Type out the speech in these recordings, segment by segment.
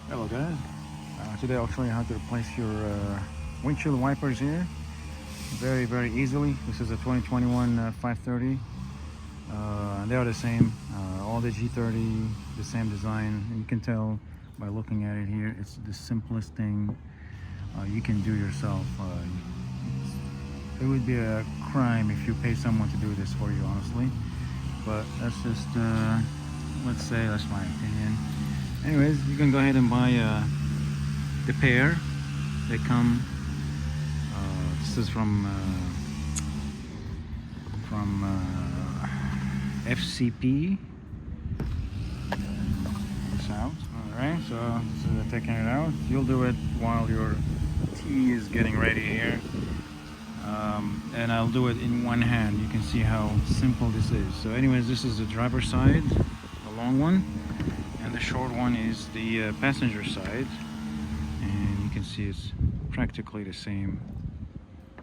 Hello guys, today I'll show you how to replace your windshield wipers here very easily. This is a 2021 530. They are the same, all the G30, the same design, and you can tell by looking at it here. It's the simplest thing you can do yourself. It would be a crime if you pay someone to do this for you, honestly, but that's just let's say that's my opinion. Anyways, you can go ahead and buy the pair. They come, this is from FCP. This out. Alright, so this is taking it out. You'll do it while your tea is getting ready here. And I'll do it in one hand. You can see how simple this is. So anyways, this is the driver's side, the long one, and the short one is the passenger side, and you can see it's practically the same.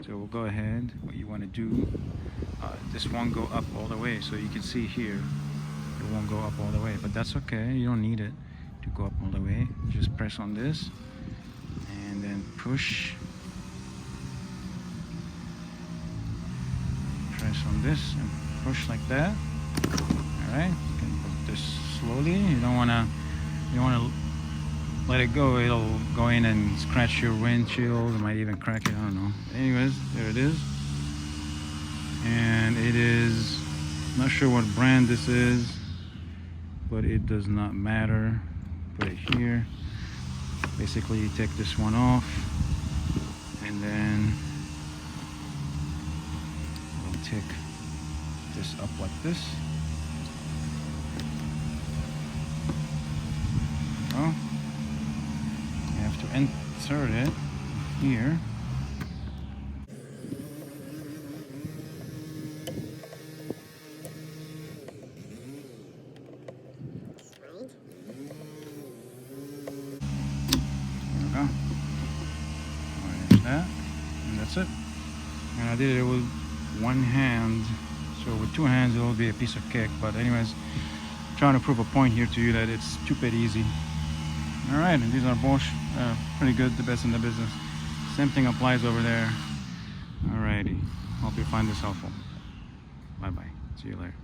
So we'll go ahead, what you want to do, this won't go up all the way, so you can see here it won't go up all the way, but that's okay. You don't need it to go up all the way. Just press on this and then push. Press on this and push like that. Alright, you can put this slowly. You don't wanna let it go. It'll go in and scratch your windshield. It might even crack it, I don't know. Anyways, there it is. And it is, not sure what brand this is, but it does not matter. Put it here. Basically you take this one off and then take this up like this. Oh, you have to insert it here. There we go. Like that, and that's it. And I did it with one hand, so with two hands it'll be a piece of cake, but anyways, trying to prove a point here to you that it's stupid easy. All right, and these are both pretty good, the best in the business. Same thing applies over there. Alrighty, hope you find this helpful. Bye bye, see you later.